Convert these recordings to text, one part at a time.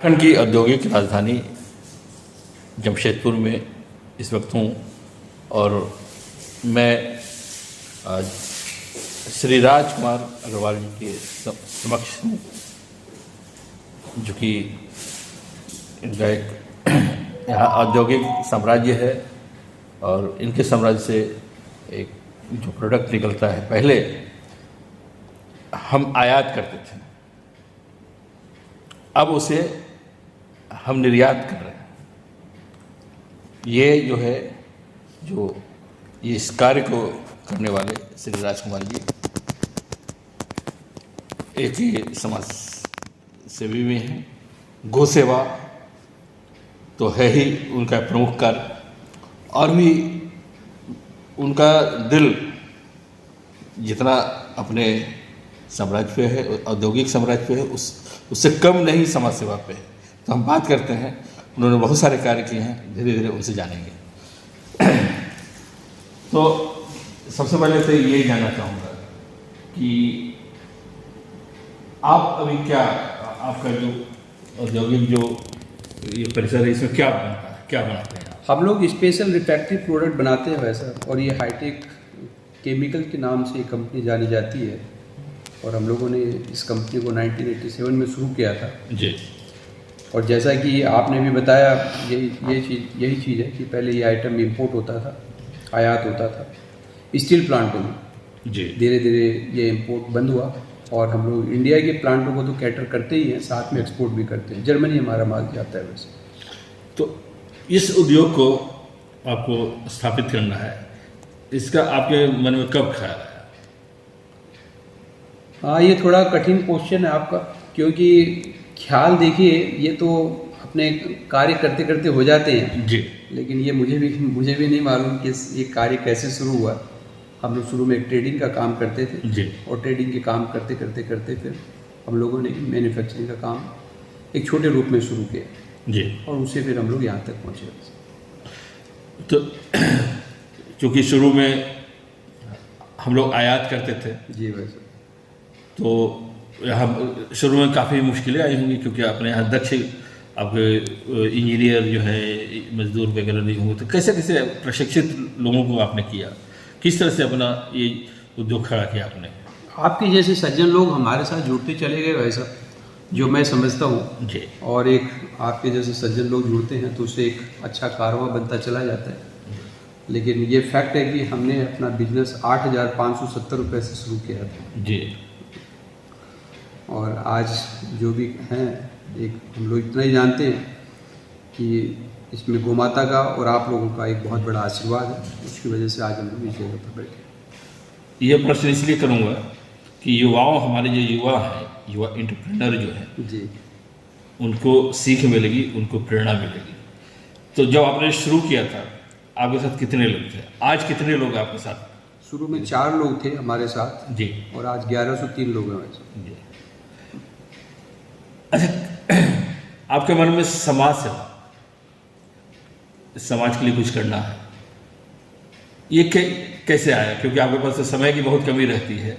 उत्तराखंड की औद्योगिक राजधानी जमशेदपुर में इस वक्त हूँ और मैं आज श्री राजकुमार अग्रवाल जी के समक्ष हूँ, जो कि इनका एक यहाँ औद्योगिक साम्राज्य है और इनके साम्राज्य से एक जो प्रोडक्ट निकलता है, पहले हम आयात करते थे, अब उसे हम निर्यात कर रहे हैं। ये जो है इस कार्य को करने वाले श्री राजकुमार जी एक ही समाज सेवी में हैं। गौ सेवा तो है ही उनका प्रमुख कार्य, और भी उनका दिल जितना अपने साम्राज्य पे है, औद्योगिक साम्राज्य पे है, उससे कम नहीं समाज सेवा पे है। तो हम बात करते हैं, उन्होंने बहुत सारे कार्य किए हैं, धीरे धीरे उनसे जानेंगे। तो सबसे पहले तो यही जानना चाहूँगा कि आप अभी क्या, आपका जो औद्योगिक जो ये परिसर है, इसमें क्या बनता है, क्या बनाते हैं? हम लोग स्पेशल रिफ्रैक्टिव प्रोडक्ट बनाते हैं वैसा, और ये हाईटेक केमिकल के नाम से कंपनी जानी जाती है। और हम लोगों ने इस कंपनी को 1987 में शुरू किया था जी। और जैसा कि आपने भी बताया, यही चीज़ है कि पहले ये आइटम इंपोर्ट होता था, आयात होता था स्टील प्लांटों में। जी। धीरे धीरे ये इंपोर्ट बंद हुआ और हम लोग इंडिया के प्लांटों को तो कैटर करते ही हैं, साथ में एक्सपोर्ट भी करते हैं। जर्मनी हमारा माल जाता है वैसे। तो इस उद्योग को आपको स्थापित करना है, इसका आपके मन में कब ख्याल आया? हाँ, ये थोड़ा कठिन क्वेश्चन है आपका, क्योंकि ख्याल देखिए, ये तो अपने कार्य करते करते हो जाते हैं जी। लेकिन ये मुझे भी नहीं मालूम कि ये कार्य कैसे शुरू हुआ। हम लोग शुरू में ट्रेडिंग का काम करते थे जी। और ट्रेडिंग के काम करते करते फिर हम लोगों ने मैन्युफैक्चरिंग का काम एक छोटे रूप में शुरू किया जी। और उससे फिर हम लोग यहाँ तक पहुँचे। तो चूँकि शुरू में हम लोग आयात करते थे, जी वैसे, तो यहाँ शुरू में काफ़ी मुश्किलें आई होंगी, क्योंकि अपने यहाँ दक्ष आपके इंजीनियर जो है, मजदूर वगैरह नहीं होंगे। तो कैसे कैसे प्रशिक्षित लोगों को आपने किया, किस तरह से अपना ये उद्योग खड़ा किया आपने? आपके जैसे सज्जन लोग हमारे साथ जुड़ते चले गए वैसा, जो मैं समझता हूँ जी। और एक आपके जैसे सज्जन लोग जुड़ते हैं तो उससे एक अच्छा कारवां बनता चला जाता है। लेकिन ये फैक्ट है कि हमने अपना बिजनेस 8,570 रुपये से शुरू किया था जी। और आज जो भी हैं, एक हम लोग इतना ही जानते हैं कि इसमें गोमाता का और आप लोगों का एक बहुत बड़ा आशीर्वाद है, उसकी वजह से आज हम लोग इस जगह पर बैठे। ये प्रश्न इसलिए करूँगा कि युवाओं, हमारे जो युवा हैं, युवा एंटरप्रेन्योर जो है जी, उनको सीख मिलेगी, उनको प्रेरणा मिलेगी। तो जब आपने शुरू किया था, आपके साथ कितने लोग थे? आज कितने लोग आपके साथ? शुरू में 4 लोग थे हमारे साथ जी। और आज 1103 लोग हैं वैसे। जी। अच्छा, आपके मन में समाज सेवा, समाज के लिए कुछ करना है, ये कैसे आया? क्योंकि आपके पास तो समय की बहुत कमी रहती है,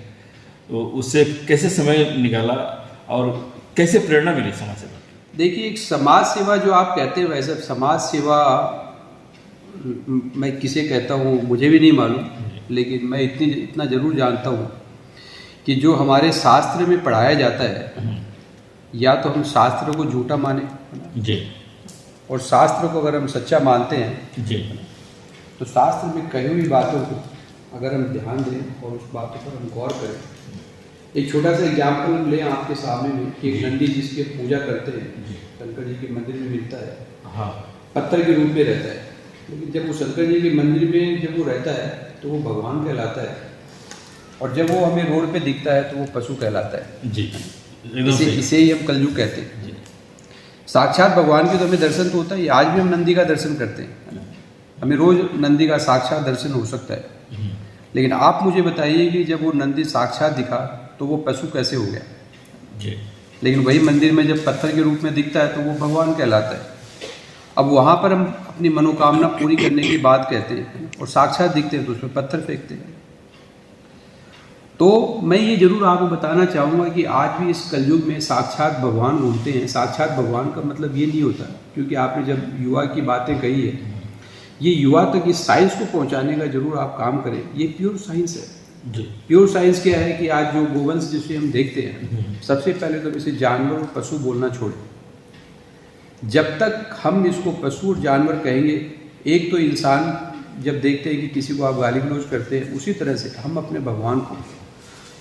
तो उससे कैसे समय निकाला और कैसे प्रेरणा मिली समाज सेवा? देखिए, एक समाज सेवा जो आप कहते हैं वैसे समाज सेवा मैं किसे कहता हूँ मुझे भी नहीं मालूम, लेकिन मैं इतना ज़रूर जानता हूँ कि जो हमारे शास्त्र में पढ़ाया जाता है, या तो हम शास्त्र को झूठा माने जी, और शास्त्र को अगर हम सच्चा मानते हैं जी, तो शास्त्र में कही हुई बातों को अगर हम ध्यान दें और उस बातों पर हम गौर करें। एक छोटा सा एग्जाम्पल लें आपके सामने में कि एक नंदी जिसकी पूजा करते हैं, शंकर जी के मंदिर में मिलता है। हाँ। पत्थर के रूप में रहता है, लेकिन जब वो शंकर जी के मंदिर में जब वो रहता है तो वो भगवान कहलाता है, और जब वो हमें रोड पे दिखता है तो वो पशु कहलाता है। जी। इसे ही हम कलयुग कहते हैं। साक्षात भगवान के तो हमें दर्शन तो होता है, आज भी हम नंदी का दर्शन करते हैं, हमें रोज नंदी का साक्षात दर्शन हो सकता है। लेकिन आप मुझे बताइए कि जब वो नंदी साक्षात दिखा तो वो पशु कैसे हो गया? जी। लेकिन वही मंदिर में जब पत्थर के रूप में दिखता है तो वो भगवान कहलाता है। अब वहाँ पर हम अपनी मनोकामना पूरी करने की बात कहते हैं और साक्षात दिखते हैं तो उसमें पत्थर फेंकते हैं। तो मैं ये जरूर आपको बताना चाहूँगा कि आज भी इस कलयुग में साक्षात भगवान घूमते हैं। साक्षात भगवान का मतलब ये नहीं होता, क्योंकि आपने जब युवा की बातें कही है, ये युवा तक इस साइंस को पहुंचाने का जरूर आप काम करें। ये प्योर साइंस है जी। प्योर साइंस क्या है कि आज जो गोवंश जिसे हम देखते हैं, सबसे पहले तो इसे जानवर और पशु बोलना छोड़ें। जब तक हम इसको पशु और जानवर कहेंगे, एक तो इंसान जब देखते हैं कि किसी को आप गाली गलौज करते हैं, उसी तरह से हम अपने भगवान को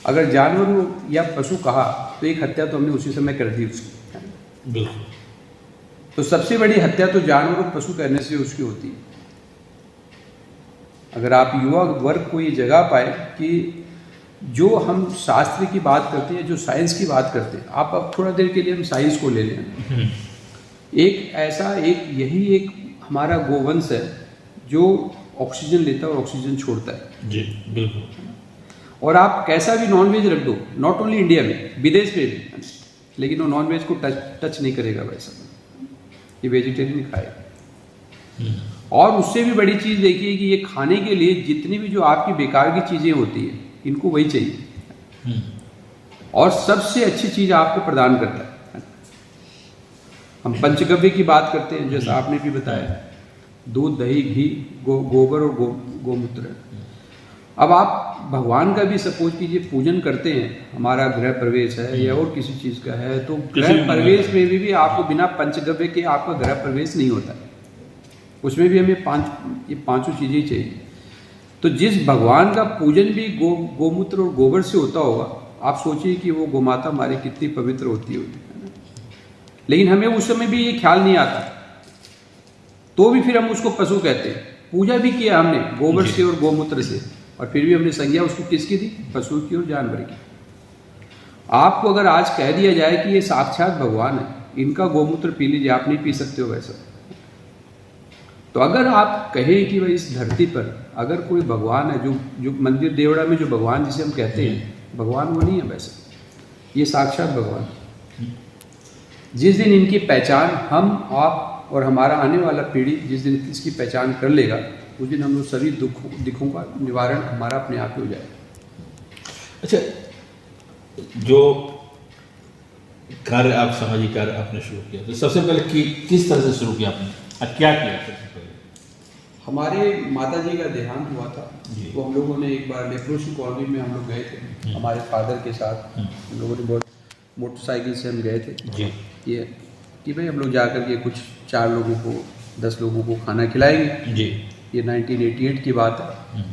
अगर जानवर या पशु कहा तो एक हत्या तो हमने उसी समय कर दी उसकी। बिल्कुल। तो सबसे बड़ी हत्या तो जानवर और पशु करने से उसकी होती है। अगर आप युवा वर्ग को ये जगह पाए कि जो हम शास्त्र की बात करते हैं, जो साइंस की बात करते हैं, आप अब थोड़ा देर के लिए हम साइंस को ले लें। एक ऐसा यही एक हमारा गोवंश है जो ऑक्सीजन लेता है और ऑक्सीजन छोड़ता है जी। बिल्कुल। और आप कैसा भी नॉनवेज रख दो, नॉट ओनली इंडिया में, विदेश में भी, लेकिन वो नॉनवेज को टच नहीं करेगा। वैसा ये वेजिटेरियन खाएगा। और उससे भी बड़ी चीज़ देखिए कि ये खाने के लिए जितनी भी जो आपकी बेकार की चीज़ें होती है, इनको वही चाहिए और सबसे अच्छी चीज़ आपको प्रदान करता है। हम पंचगव्य की बात करते हैं, जैसा आपने भी बताया, दूध, दही, घी, गोबर और गोमूत्र। अब आप भगवान का भी सपोज कीजिए पूजन करते हैं, हमारा गृह प्रवेश है या और किसी चीज़ का है, तो गृह प्रवेश में भी आपको बिना पंचगव्य के आपका गृह प्रवेश नहीं होता है। उसमें भी हमें ये पांचों चीज़ें चाहिए। तो जिस भगवान का पूजन भी गोमूत्र और गोबर से होता होगा, आप सोचिए कि वो गोमाता हमारी कितनी पवित्र होती होगी, है ना। लेकिन हमें उस समय भी ये ख्याल नहीं आता, तो भी फिर हम उसको पशु कहते हैं। पूजा भी किया हमने गोबर से और गोमूत्र से, और फिर भी हमने संज्ञा उसको किसकी दी? पशु की और जानवर की। आपको अगर आज कह दिया जाए कि ये साक्षात भगवान है, इनका गोमूत्र पी लीजिए, आप नहीं पी सकते हो वैसा। तो अगर आप कहें कि भाई इस धरती पर अगर कोई भगवान है, जो मंदिर देवड़ा में जो भगवान जिसे हम कहते हैं, भगवान वो नहीं है वैसे, ये साक्षात भगवान। जिस दिन इनकी पहचान हम, आप और हमारा आने वाला पीढ़ी जिस दिन इसकी पहचान कर लेगा, उस दिन हम लोग सभी दुखों का निवारण हमारा अपने आप ही हो जाएगा। अच्छा, जो कार्य आप सामाजिक कार्य आपने शुरू किया, तो सबसे पहले किस तरह से शुरू किया आपने, क्या किया सबसे पहले? हमारे माता जी का देहांत हुआ था, तो हम लोगों ने एक बार लेप्रोसी कॉलोनी में हम लोग गए थे हमारे फादर के साथ। हम लोगों ने बहुत मोटरसाइकिल से हम गए थे जी, ये कि भाई हम लोग जाकर के कुछ 4 लोगों को 10 लोगों को खाना खिलाएंगे जी। ये 1988 की बात है।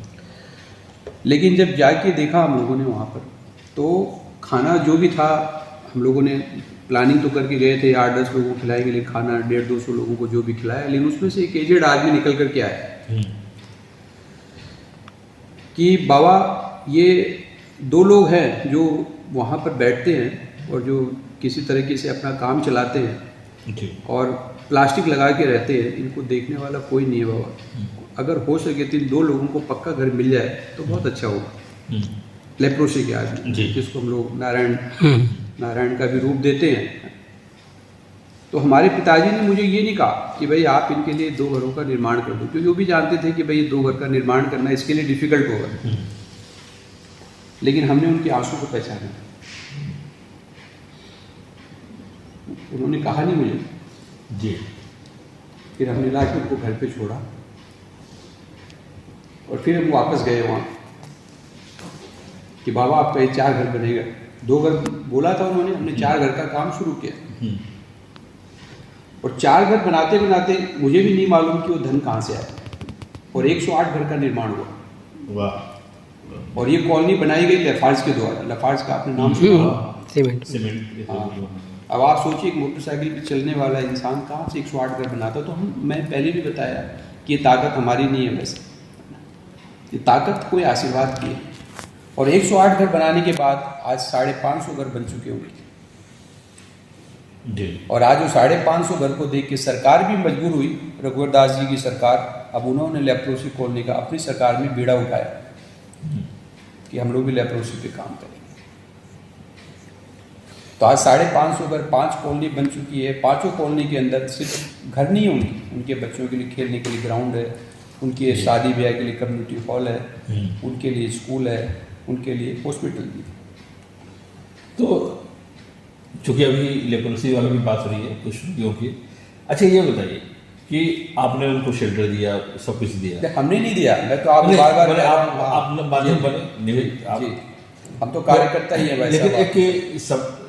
लेकिन जब जाके देखा हम लोगों ने वहाँ पर, तो खाना जो भी था, हम लोगों ने प्लानिंग तो करके गए थे 8-10 लोगों को खिलाएंगे, लेकिन खाना 150-200 लोगों को जो भी खिलाया, लेकिन उसमें से एक एजेड आदमी निकल करके आया कि बाबा ये 2 लोग हैं जो वहाँ पर बैठते हैं और जो किसी तरीके से अपना काम चलाते हैं और प्लास्टिक लगा के रहते हैं, इनको देखने वाला कोई नहीं है बाबा। अगर हो सके तो इन 2 लोगों को पक्का घर मिल जाए तो बहुत अच्छा होगा। लेप्रोसी के आदमी जिसको हम लोग नारायण का भी रूप देते हैं। तो हमारे पिताजी ने मुझे ये नहीं कहा कि भाई आप इनके लिए 2 घरों का निर्माण कर दो, क्योंकि वो भी जानते थे कि भाई ये 2 घर का निर्माण करना इसके लिए डिफिकल्ट होगा। लेकिन हमने उनके आंसू को पहचाना। उन्होंने कहा नहीं मुझे जी। फिर हमने लाके उनको घर पे छोड़ा और फिर हम वापस गए वहाँ कि बाबा आपका ये 4 घर बनेगा। 2 घर बोला था उन्होंने, हमने 4 घर का काम शुरू किया और 4 घर बनाते बनाते मुझे भी नहीं मालूम कि वो धन कहाँ से आया और 108 घर का निर्माण हुआ। वाह। और ये कॉलोनी बनाई गई लफार्ज के द्वारा। लफार्ज का आपने नाम सुना? सीमेंट। हाँ। अब आप सोचिए एक मोटरसाइकिल पे चलने वाला इंसान कहाँ से 108 घर बनाता। तो मैं पहले भी बताया कि ये ताकत हमारी नहीं है, वैसे ये ताकत कोई आशीर्वाद की है। और 108 घर बनाने के बाद आज 550 घर बन चुके होंगे जी। और आज वो 550 घर को देख के सरकार भी मजबूर हुई, रघुवर दास जी की सरकार। अब उन्होंने लेप्रोसी कॉलोनी का अपनी सरकार में बीड़ा उठाया कि हम लोग भी लेप्रोसी पे काम करेंगे। तो आज 550 घर 5 कॉलोनी बन चुकी है। 5 कॉलोनी के अंदर सिर्फ घर नहीं होंगे, उनके बच्चों के लिए खेलने के लिए ग्राउंड है, उनके शादी ब्याह के लिए कम्युनिटी हॉल है, उनके लिए स्कूल है, उनके लिए हॉस्पिटल भी। तो चूंकि अभी लेप्रोसी वालों की बात हो रही है कुछ रोगियों की, अच्छा ये बताइए कि आपने उनको शेल्टर दिया, सब कुछ दिया? हमने नहीं दिया, मैं तो आपको बार बार आप माध्यम बने, जी, हम तो कार्यकर्ता ही है वैसे। लेकिन एक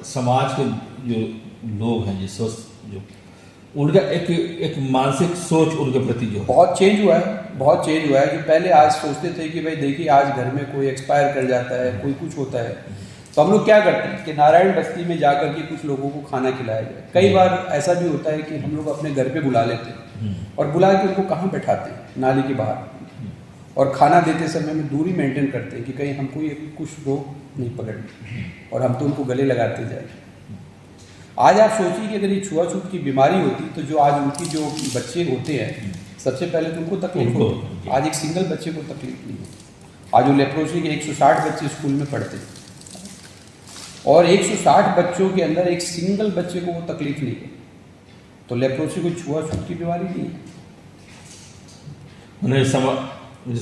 समाज के जो लोग हैं, जो स्वस्थ, जो उनका एक मानसिक सोच उनके प्रति जो बहुत चेंज हुआ है, बहुत चेंज हुआ है। जो पहले आज सोचते थे कि भाई देखिए आज घर में कोई एक्सपायर कर जाता है, कोई कुछ होता है, तो हम लोग क्या करते हैं कि नारायण बस्ती में जाकर के कुछ लोगों को खाना खिलाया जाए। कई बार ऐसा भी होता है कि हम लोग अपने घर पे बुला लेते हैं और बुला के उनको कहाँ बैठाते हैं, नाली के बाहर, और खाना देते समय में दूरी मेंटेन करते हैं कि कहीं हमको ये कुछ रोग नहीं पकड़े, और हम तो उनको गले लगाते जाए। आज आप सोचिए कि अगर ये छुआछूत की बीमारी होती तो जो आज उनकी जो बच्चे होते हैं, सबसे पहले तो उनको तकलीफ होती। आज एक सिंगल बच्चे को तकलीफ नहीं है। आज वो लेप्रोसी के 160 बच्चे स्कूल में पढ़ते हैं और 160 बच्चों के अंदर एक सिंगल बच्चे को वो तकलीफ नहीं है, तो लेप्रोसी कोई छुआछूत की बीमारी नहीं है। उन्हें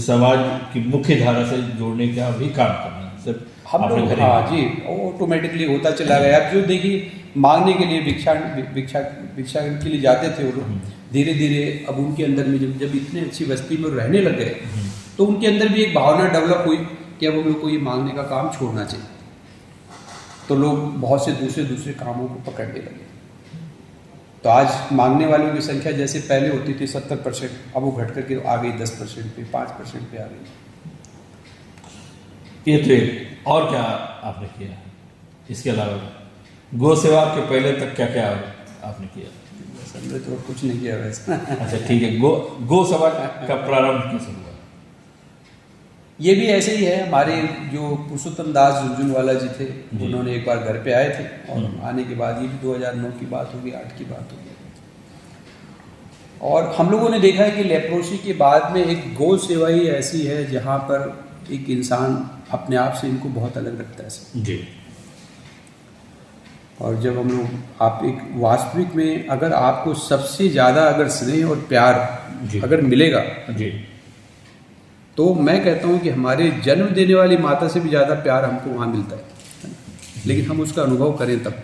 समाज की मुख्य धारा से जोड़ने का भी काम करना है सिर्फ हम लोग। हाँ जी, ऑटोमेटिकली होता चला गया। अब जो देखिए मांगने के लिए भिक्षा के लिए जाते थे वो लोग, धीरे धीरे अब उनके अंदर में जब इतने अच्छी बस्ती में रहने लग गए तो उनके अंदर भी एक भावना डेवलप हुई कि अब हम लोग को ये मांगने का काम छोड़ना चाहिए। तो लोग बहुत से दूसरे कामों को पकड़ने लगे। तो आज मांगने वालों की संख्या जैसे पहले होती थी 70%, अब वो घट करके आ गई 10% पे, 5% पे आ गई। ये तो और क्या आपने किया इसके अलावा? गौ सेवा के पहले तक क्या क्या आपने किया? हमने तो कुछ नहीं किया वैसे। अच्छा ठीक है, गौ सेवा का प्रारंभ कैसे हुआ? ये भी ऐसे ही है। हमारे जो पुरुषोत्तम दास झुंझुनवाला जी थे, उन्होंने एक बार घर पे आए थे और आने के बाद, ये भी 2009 की बात होगी, 8 की बात होगी, और हम लोगों ने देखा है कि लेप्रोसी के बाद में एक गौ सेवा ही ऐसी है जहाँ पर एक इंसान अपने आप से इनको बहुत अलग रखता है जी। और जब हम लोग आप एक वास्तविक में अगर आपको सबसे ज़्यादा अगर स्नेह और प्यार अगर मिलेगा जी, तो मैं कहता हूँ कि हमारे जन्म देने वाली माता से भी ज़्यादा प्यार हमको वहाँ मिलता है, लेकिन हम उसका अनुभव करें तब।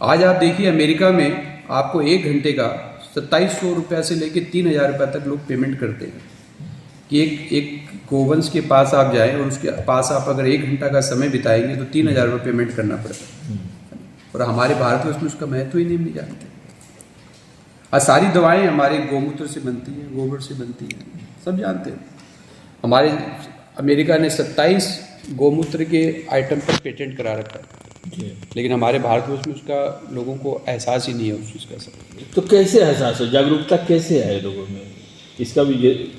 आज आप देखिए अमेरिका में आपको 1 घंटे का 2700 रुपये से लेकर 3000 रुपये तक लोग पेमेंट करते हैं कि एक गोवंश के पास आप जाएं और उसके पास आप अगर 1 घंटा का समय बिताएंगे तो 3000 रुपये पेमेंट करना पड़ता है। और हमारे भारतवर्ष में उसका महत्व ही नहीं जानते। और सारी दवाएं हमारे गौमूत्र से बनती हैं, गोबर से बनती हैं, सब जानते हैं। हमारे अमेरिका ने 27 गौमूत्र के आइटम पर पेटेंट करा रखा है, लेकिन हमारे भारतवर्ष में उसका लोगों को एहसास ही नहीं है उस चीज़ का। सब तो कैसे एहसास हो, जागरूकता कैसे है लोगों में इसका भी?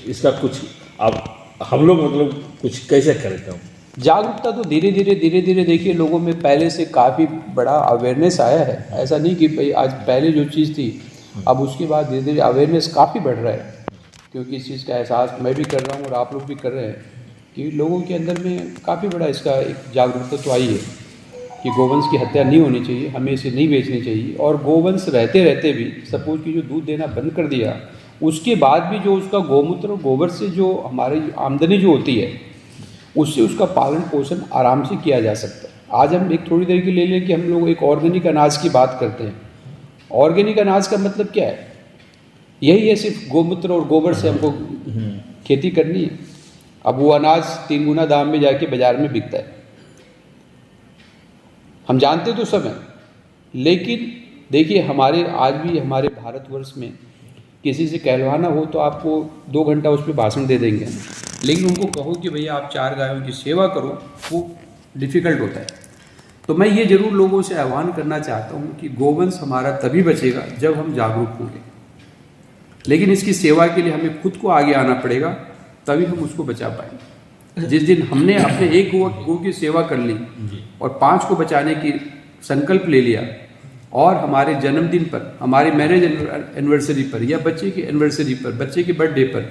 इसका कुछ आप हम लोग मतलब कुछ कैसे करते हो? जागरूकता तो धीरे धीरे देखिए लोगों में पहले से काफ़ी बड़ा अवेयरनेस आया है। ऐसा नहीं कि भाई आज पहले जो चीज़ थी अब उसके बाद धीरे धीरे अवेयरनेस काफ़ी बढ़ रहा है, क्योंकि इस चीज़ का एहसास मैं भी कर रहा हूँ और आप लोग भी कर रहे हैं कि लोगों के अंदर में काफ़ी बड़ा इसका एक जागरूकता तो आई है कि गोवंश की हत्या नहीं होनी चाहिए, हमें इसे नहीं बेचनी चाहिए। और गोवंश रहते रहते भी सपोज कि जो दूध देना बंद कर दिया, उसके बाद भी जो उसका गौमूत्र और गोबर से जो हमारी आमदनी जो होती है उससे उसका पालन पोषण आराम से किया जा सकता है। आज हम एक थोड़ी देर के ले लें कि हम लोग एक ऑर्गेनिक अनाज की बात करते हैं। ऑर्गेनिक अनाज का मतलब क्या है? यही है, सिर्फ गोमूत्र और गोबर से हमको खेती करनी है। अब वो अनाज 3 गुना दाम में जाके बाजार में बिकता है, हम जानते तो सब हैं। लेकिन देखिए हमारे आज भी हमारे भारतवर्ष में किसी से कहलवाना हो तो आपको 2 घंटा उस पर भाषण दे देंगे, लेकिन उनको कहो कि भैया आप 4 गायों की सेवा करो, वो डिफ़िकल्ट होता है। तो मैं ये ज़रूर लोगों से आह्वान करना चाहता हूँ कि गोवंश हमारा तभी बचेगा जब हम जागरूक होंगे, लेकिन इसकी सेवा के लिए हमें खुद को आगे आना पड़ेगा, तभी हम उसको बचा पाएंगे। जिस दिन हमने अपने एक गौ की सेवा कर ली और 5 को बचाने की संकल्प ले लिया, और हमारे जन्मदिन पर, हमारे मैरिज एनिवर्सरी पर या बच्चे की एनिवर्सरी पर, बच्चे के बर्थडे पर,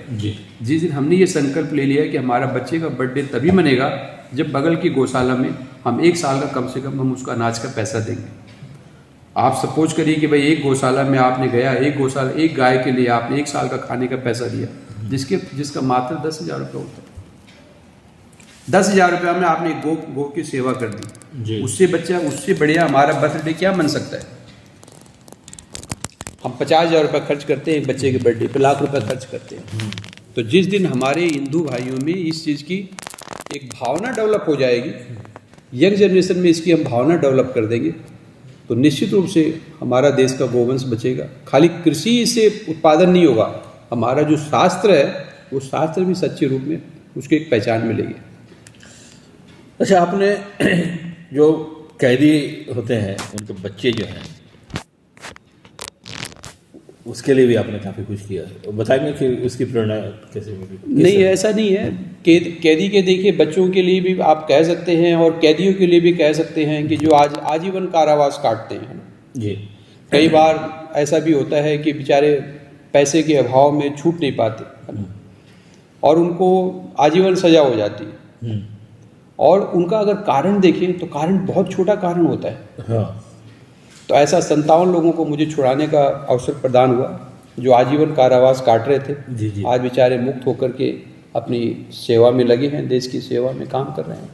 जिस दिन हमने ये संकल्प ले लिया कि हमारा बच्चे का बर्थडे तभी मनेगा जब बगल की गौशाला में हम 1 साल का कम से कम हम उसका अनाज का पैसा देंगे। आप सपोज करिए कि भाई एक गौशाला में आपने गया, एक गाय के लिए आपने 1 साल का खाने का पैसा दिया, जिसका मात्र 10,000 रुपये होता है। 10,000 रुपया में आपने एक गो की सेवा कर दी, जी। उससे बढ़िया हमारा बर्थडे क्या बन सकता है। हम 50,000 रुपये खर्च करते हैं एक बच्चे के बर्थडे पे, लाख रुपए खर्च करते हैं। तो जिस दिन हमारे हिंदू भाइयों में इस चीज़ की एक भावना डेवलप हो जाएगी, यंग जनरेशन में इसकी हम भावना डेवलप कर देंगे, तो निश्चित रूप से हमारा देश का गोवंश बचेगा। खाली कृषि से उत्पादन नहीं होगा, हमारा जो शास्त्र है वो शास्त्र भी सच्चे रूप में उसकी एक पहचान मिलेगी। अच्छा, आपने जो कैदी होते हैं उनके बच्चे जो हैं उसके लिए भी आपने काफ़ी कुछ किया है, बताएंगे कि उसकी प्रेरणा कैसे मिली? नहीं, ऐसा नहीं है। कैदी के देखिए बच्चों के लिए भी आप कह सकते हैं और कैदियों के लिए भी कह सकते हैं कि जो आज आजीवन कारावास काटते हैं जी। कई बार ऐसा भी होता है कि बेचारे पैसे के अभाव में छूट नहीं पाते और उनको आजीवन सजा हो जाती है। और उनका अगर कारण देखें तो कारण बहुत छोटा कारण होता है। हाँ। तो ऐसा 57 लोगों को मुझे छुड़ाने का अवसर प्रदान हुआ जो आजीवन कारावास काट रहे थे। जी जी। आज बेचारे मुक्त होकर के अपनी सेवा में लगे हैं, देश की सेवा में काम कर रहे हैं।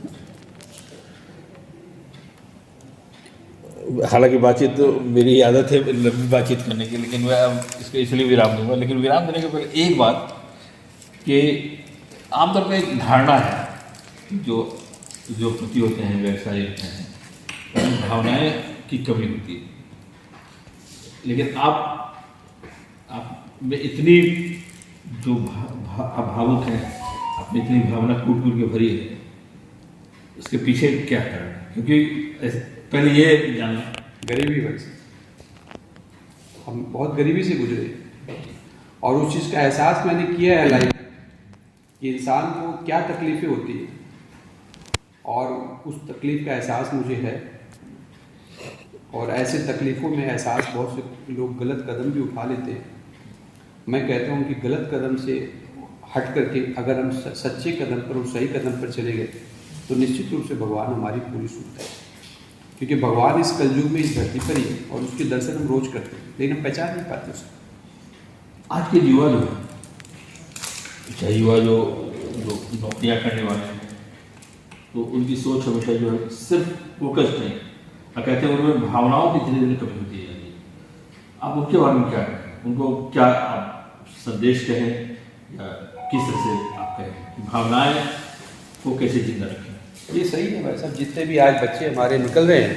हालांकि बातचीत तो मेरी आदत है लंबी बातचीत करने की, लेकिन मैं अब इसको इसलिए विराम दूंगा। लेकिन विराम देने के पहले एक बात कि आमतौर पर एक धारणा है जो पति होते हैं, व्यवसायी होते हैं, भावनाएं की कमी होती है। लेकिन आप में इतनी जो भावुक है, आप में इतनी भावना कूट कूट के भरी है, उसके पीछे क्या कारण है? क्योंकि पहले ये जानना, गरीबी वैसे हम बहुत गरीबी से गुजरे और उस चीज़ का एहसास मैंने किया है लाइफ कि इंसान को क्या तकलीफ़ें होती है और उस तकलीफ़ का एहसास मुझे है। और ऐसे तकलीफ़ों में एहसास बहुत से लोग गलत कदम भी उठा लेते हैं। मैं कहता हूँ कि गलत कदम से हट करके अगर हम सच्चे कदम पर और सही कदम पर चले गए तो निश्चित रूप से भगवान हमारी पूरी सुनता है। क्योंकि भगवान इस कलयुग में इस धरती पर ही है और उसके दर्शन हम रोज करते हैं, लेकिन हम पहचान नहीं पाते उसको। आज के युवा जो है, चाहे युवा जो नौकरियाँ करने वाले हैं, तो उनकी सोच हमेशा जो है सिर्फ फोकस्ड नहीं, और कहते हैं उनमें भावनाओं की धीरे धीरे कमी होती है। आप उनके बारे में क्या कहें? उनको क्या आप संदेश कहें या किस तरह से आप कहें कि भावनाएं को कैसे जिंदा रखें? ये सही है भाई साहब, जितने भी आज बच्चे हमारे निकल रहे हैं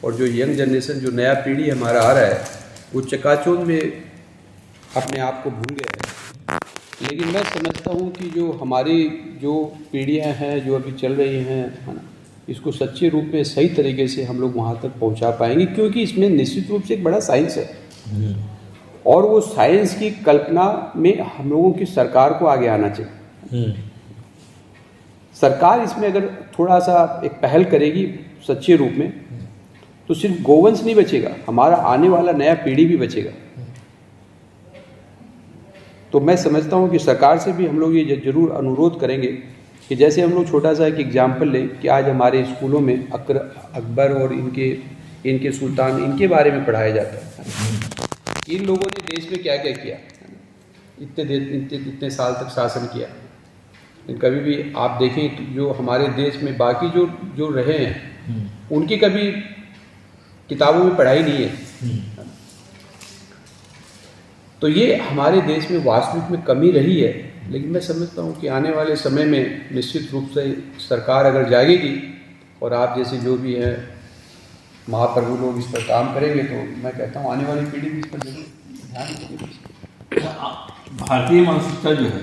और जो यंग जनरेशन, जो नया पीढ़ी हमारा आ रहा है, वो चकाचौंध में अपने आप को भूल गए हैं। लेकिन मैं समझता हूँ कि जो हमारी जो पीढ़ियाँ हैं जो अभी चल रही हैं, है ना, इसको सच्चे रूप में सही तरीके से हम लोग वहाँ तक पहुँचा पाएंगे, क्योंकि इसमें निश्चित रूप से एक बड़ा साइंस है और वो साइंस की कल्पना में हम लोगों की सरकार को आगे आना चाहिए। सरकार इसमें अगर थोड़ा सा एक पहल करेगी सच्चे रूप में, तो सिर्फ गोवंश नहीं बचेगा, हमारा आने वाला नया पीढ़ी भी बचेगा। तो मैं समझता हूँ कि सरकार से भी हम लोग ये जरूर अनुरोध करेंगे कि जैसे हम लोग छोटा सा एक एग्जाम्पल लें कि आज हमारे स्कूलों में अकबर और इनके सुल्तान, इनके बारे में पढ़ाया जाता है। इन लोगों ने देश में क्या क्या किया, इतने साल तक शासन किया। कभी भी आप देखें तो जो हमारे देश में बाकी जो रहे हैं उनकी कभी किताबों में पढ़ाई नहीं है। तो ये हमारे देश में वास्तविक में कमी रही है। लेकिन मैं समझता हूँ कि आने वाले समय में निश्चित रूप से सरकार अगर जागेगी और आप जैसे जो भी हैं महाप्रभु लोग इस पर काम करेंगे, तो मैं कहता हूँ आने वाली पीढ़ी भी इस पर जरूर ध्यान देगी। भारतीय मानसिकता जो है,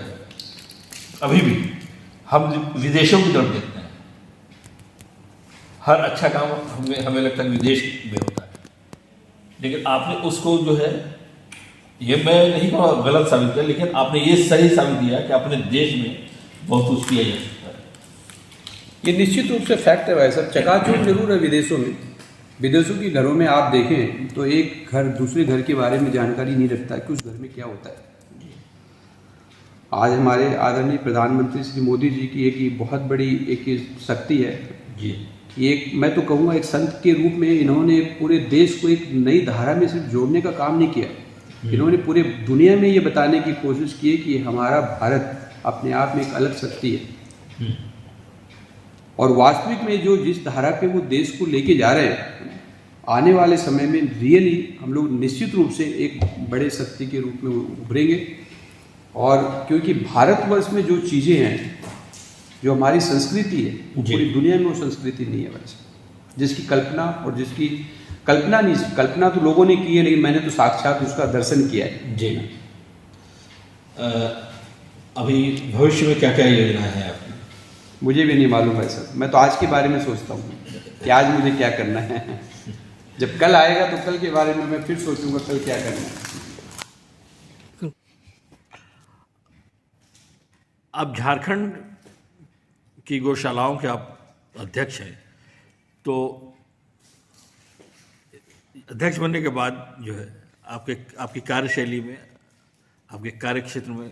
अभी भी हम विदेशों की तरफ देखते हैं। हर अच्छा काम हमें लगता है विदेश में होता है, लेकिन आपने उसको जो है, ये मैं नहीं कहूँगा गलत साबित किया, लेकिन आपने ये सही साबित किया कि अपने देश में बहुत कुछ किया जा सकता है। ये निश्चित रूप से फैक्ट है भाई साहब, चकाचौंध जरूर है विदेशों में। विदेशों के घरों में आप देखें तो एक घर दूसरे घर के बारे में जानकारी नहीं रखता कि उस घर में क्या होता है। आज हमारे आदरणीय प्रधानमंत्री श्री मोदी जी की एक बहुत बड़ी एक शक्ति है जी, एक मैं तो कहूँगा एक संत के रूप में इन्होंने पूरे देश को एक नई धारा में सिर्फ जोड़ने का काम नहीं किया, इन्होंने पूरे दुनिया में ये बताने की कोशिश की कि हमारा भारत अपने आप में एक अलग शक्ति है। और वास्तविक में जो जिस धारा पे वो देश को लेके जा रहे हैं, आने वाले समय में रियली हम लोग निश्चित रूप से एक बड़े शक्ति के रूप में उभरेंगे। और क्योंकि भारतवर्ष में जो चीज़ें हैं, जो हमारी संस्कृति है, वो पूरी दुनिया में वो संस्कृति नहीं है वैसे, जिसकी कल्पना और जिसकी कल्पना तो लोगों ने की है, लेकिन मैंने तो साक्षात उसका दर्शन किया है। जी। अभी भविष्य में क्या क्या योजनाएं हैं आपकी? मुझे भी नहीं मालूम है सर, मैं तो आज के बारे में सोचता हूँ कि आज मुझे क्या करना है। जब कल आएगा तो कल के बारे में मैं फिर सोचूंगा कल क्या करना है। अब झारखंड की गौशालाओं के आप अध्यक्ष हैं, तो अध्यक्ष बनने के बाद जो है आपकी कार्यशैली में, आपके कार्य क्षेत्र में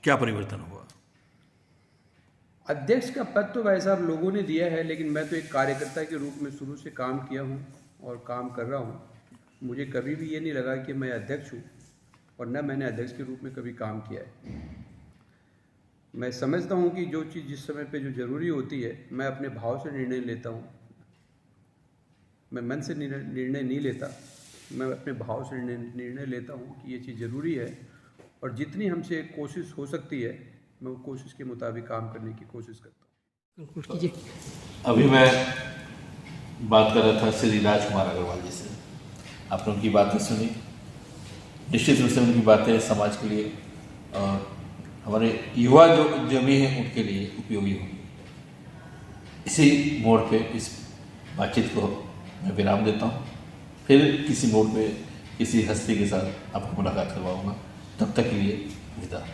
क्या परिवर्तन हुआ? अध्यक्ष का पद तो वैसा लोगों ने दिया है, लेकिन मैं तो एक कार्यकर्ता के रूप में शुरू से काम किया हूँ और काम कर रहा हूँ। मुझे कभी भी ये नहीं लगा कि मैं अध्यक्ष हूँ, और न मैंने अध्यक्ष के रूप में कभी काम किया है। मैं समझता हूँ कि जो चीज़ जिस समय पे जो ज़रूरी होती है, मैं अपने भाव से निर्णय लेता हूँ। मैं मन से निर्णय नहीं लेता, मैं अपने भाव से निर्णय लेता हूँ कि ये चीज़ ज़रूरी है, और जितनी हमसे कोशिश हो सकती है मैं वो कोशिश के मुताबिक काम करने की कोशिश करता हूँ। अभी मैं बात कर रहा था श्री राजकुमार अग्रवाल जी से, आपने उनकी बातें सुनी। निश्चित रूप से उनकी बातें समाज के लिए और हमारे युवा जो भी हैं उनके लिए उपयोगी होंगी। इसी मोड़ पे इस बातचीत को मैं विराम देता हूँ। फिर किसी मोड़ पे किसी हस्ती के साथ आपको मुलाकात करवाऊँगा। तब तक के लिए विदा।